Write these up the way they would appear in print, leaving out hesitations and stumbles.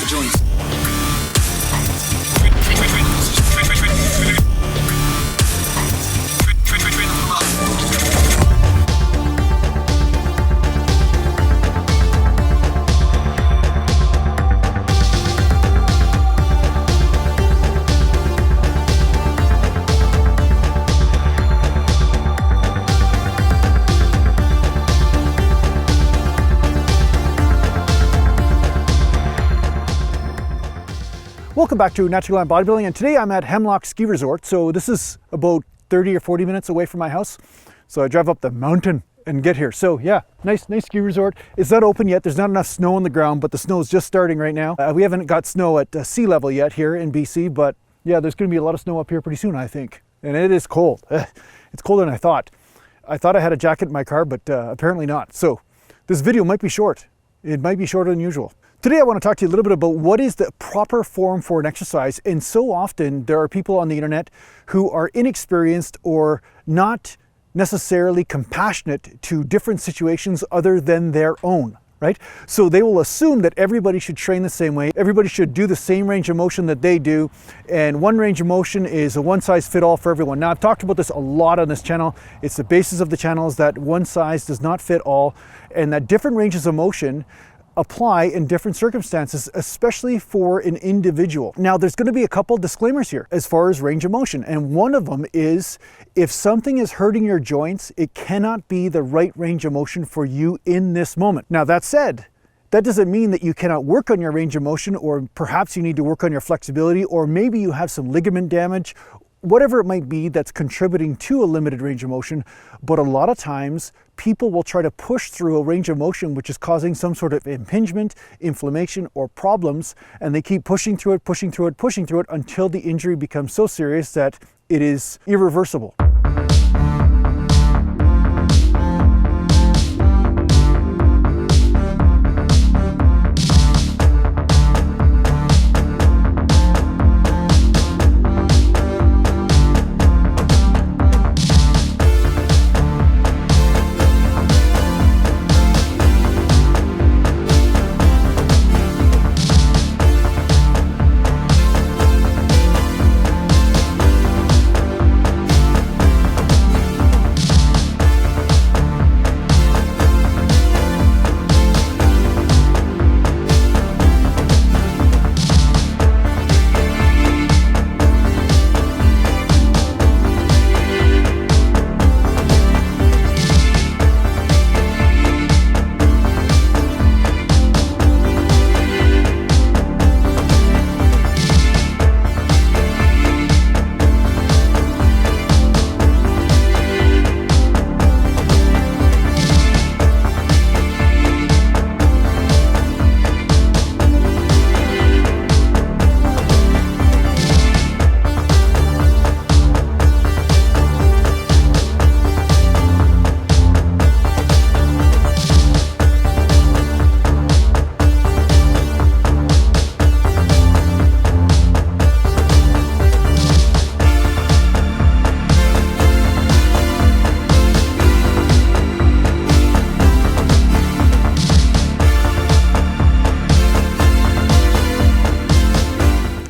joints. Welcome back to Natural Gallant Bodybuilding, and today I'm at Hemlock Ski Resort. So this is about 30 or 40 minutes away from my house. So I drive up the mountain and get here. So yeah, nice ski resort. It's not open yet. There's not enough snow on the ground, but the snow is just starting right now. We haven't got snow at sea level yet here in BC, but yeah, there's going to be a lot of snow up here pretty soon, I think. And it is cold. It's colder than I thought. I thought I had a jacket in my car, but apparently not. So this video might be short. It might be shorter than usual. Today I want to talk to you a little bit about what is the proper form for an exercise. And so often there are people on the internet who are inexperienced or not necessarily compassionate to different situations other than their own, right? So they will assume that everybody should train the same way. Everybody should do the same range of motion that they do. And one range of motion is a one size fit all for everyone. Now I've talked about this a lot on this channel. It's the basis of the channel is that one size does not fit all, and that different ranges of motion apply in different circumstances, especially for an individual. Now, there's going to be a couple disclaimers here as far as range of motion, and one of them is if something is hurting your joints, it cannot be the right range of motion for you in this moment. Now, that said, that doesn't mean that you cannot work on your range of motion, or perhaps you need to work on your flexibility, or maybe you have some ligament damage, whatever it might be that's contributing to a limited range of motion. But a lot of times people will try to push through a range of motion which is causing some sort of impingement, inflammation, or problems, and they keep pushing through it until the injury becomes so serious that it is irreversible.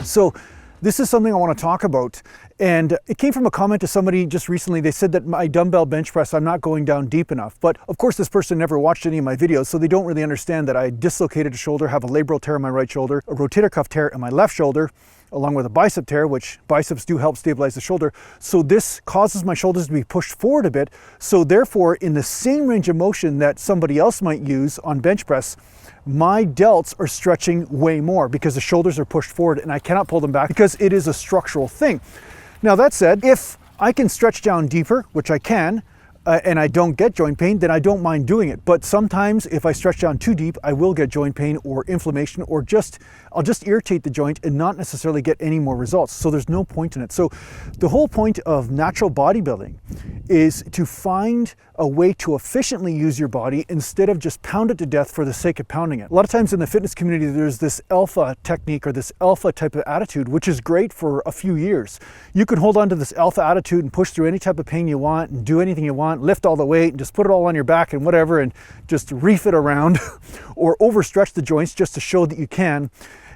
So this is something I want to talk about, and it came from a comment to somebody just recently. They said that my dumbbell bench press, I'm not going down deep enough. But of course this person never watched any of my videos, so they don't really understand that I dislocated a shoulder, have a labral tear in my right shoulder, a rotator cuff tear in my left shoulder, along with a bicep tear, which biceps do help stabilize the shoulder. So this causes my shoulders to be pushed forward a bit. So therefore, in the same range of motion that somebody else might use on bench press, my delts are stretching way more because the shoulders are pushed forward and I cannot pull them back because it is a structural thing. Now that said, if I can stretch down deeper, which I can, and I don't get joint pain, then I don't mind doing it. But sometimes if I stretch down too deep, I will get joint pain or inflammation, or I'll just irritate the joint and not necessarily get any more results. So there's no point in it. So the whole point of natural bodybuilding is to find a way to efficiently use your body instead of just pound it to death for the sake of pounding it. A lot of times in the fitness community, there's this alpha technique or this alpha type of attitude, which is great for a few years. You can hold on to this alpha attitude and push through any type of pain you want and do anything you want, lift all the weight and just put it all on your back and whatever, and just reef it around or overstretch the joints just to show that you can.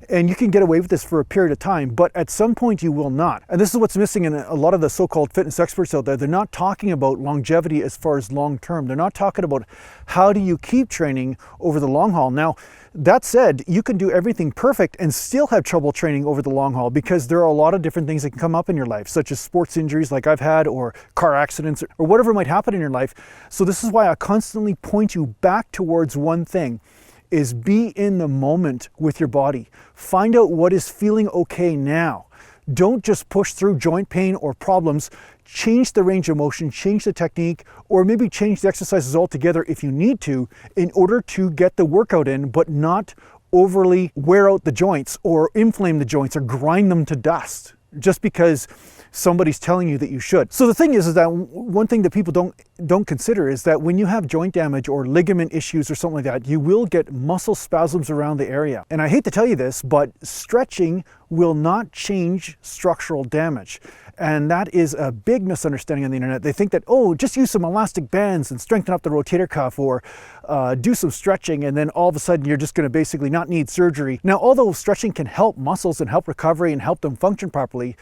And you can get away with this for a period of time, but at some point you will not. And this is what's missing in a lot of the so-called fitness experts out there. They're not talking about longevity as far as long-term. They're not talking about how do you keep training over the long haul. Now, that said, you can do everything perfect and still have trouble training over the long haul, because there are a lot of different things that can come up in your life, such as sports injuries like I've had, or car accidents, or whatever might happen in your life. So this is why I constantly point you back towards one thing, is be in the moment with your body. Find out what is feeling okay now. Don't just push through joint pain or problems. Change the range of motion, change the technique, or maybe change the exercises altogether if you need to, in order to get the workout in, but not overly wear out the joints or inflame the joints or grind them to dust just because somebody's telling you that you should. So the thing is that one thing that people don't consider is that when you have joint damage or ligament issues or something like that, you will get muscle spasms around the area. And I hate to tell you this, but stretching will not change structural damage. And that is a big misunderstanding on the internet. They think that, oh, just use some elastic bands and strengthen up the rotator cuff, or do some stretching, and then all of a sudden you're just going to basically not need surgery. Now, although stretching can help muscles and help recovery and help them function properly,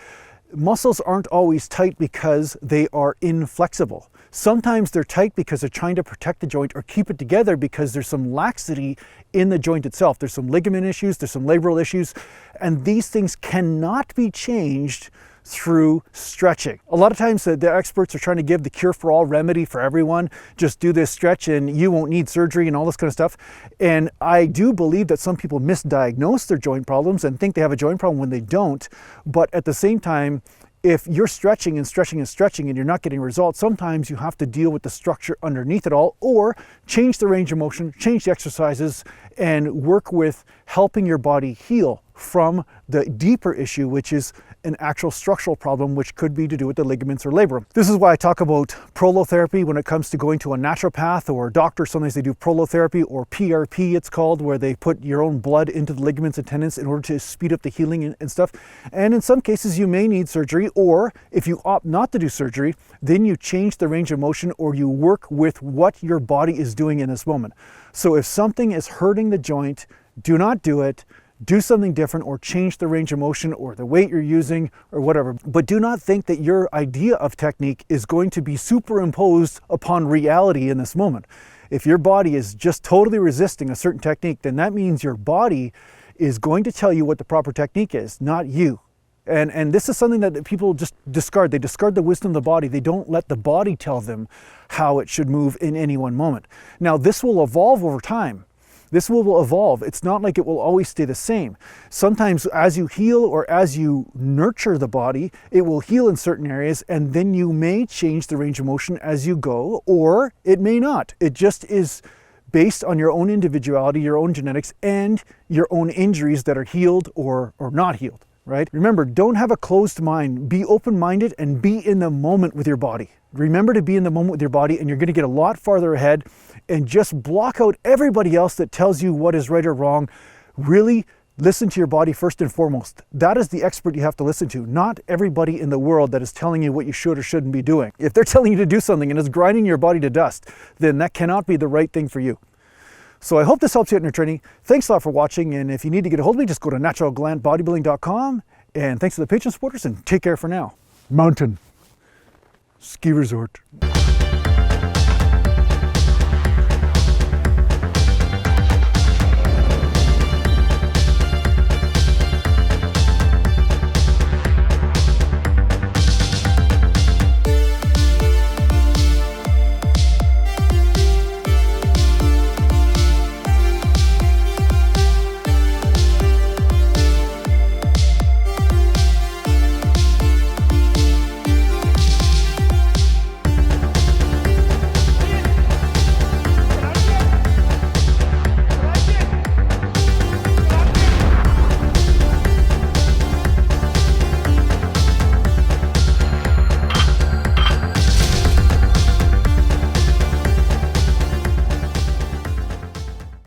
muscles aren't always tight because they are inflexible. Sometimes they're tight because they're trying to protect the joint or keep it together because there's some laxity in the joint itself. There's some ligament issues, there's some labral issues, and these things cannot be changed through stretching. A lot of times the experts are trying to give the cure-for-all remedy for everyone. Just do this stretch and you won't need surgery and all this kind of stuff. And I do believe that some people misdiagnose their joint problems and think they have a joint problem when they don't. But at the same time, if you're stretching and stretching and stretching and you're not getting results, sometimes you have to deal with the structure underneath it all, or change the range of motion, change the exercises, and work with helping your body heal from the deeper issue, which is an actual structural problem, which could be to do with the ligaments or labrum. This is why I talk about prolotherapy when it comes to going to a naturopath or a doctor. Sometimes they do prolotherapy, or PRP it's called, where they put your own blood into the ligaments and tendons in order to speed up the healing and stuff. And in some cases you may need surgery, or if you opt not to do surgery, then you change the range of motion, or you work with what your body is doing in this moment. So if something is hurting the joint, do not do it. Do something different, or change the range of motion or the weight you're using or whatever. But do not think that your idea of technique is going to be superimposed upon reality in this moment. If your body is just totally resisting a certain technique, then that means your body is going to tell you what the proper technique is, not you. And this is something that people just discard. They discard the wisdom of the body. They don't let the body tell them how it should move in any one moment. Now, this will evolve over time. This will evolve. It's not like it will always stay the same. Sometimes as you heal or as you nurture the body, it will heal in certain areas, and then you may change the range of motion as you go, or it may not. It just is based on your own individuality, your own genetics, and your own injuries that are healed or not healed, right? Remember, don't have a closed mind. Be open-minded and be in the moment with your body. Remember to be in the moment with your body, and you're going to get a lot farther ahead. And just block out everybody else that tells you what is right or wrong. Really listen to your body first and foremost. That is the expert you have to listen to, not everybody in the world that is telling you what you should or shouldn't be doing. If they're telling you to do something and it's grinding your body to dust, then that cannot be the right thing for you. So I hope this helps you out in your training. Thanks a lot for watching. And if you need to get a hold of me, just go to naturalgallantbodybuilding.com. And thanks to the Patreon supporters, and take care for now. Mountain Ski Resort.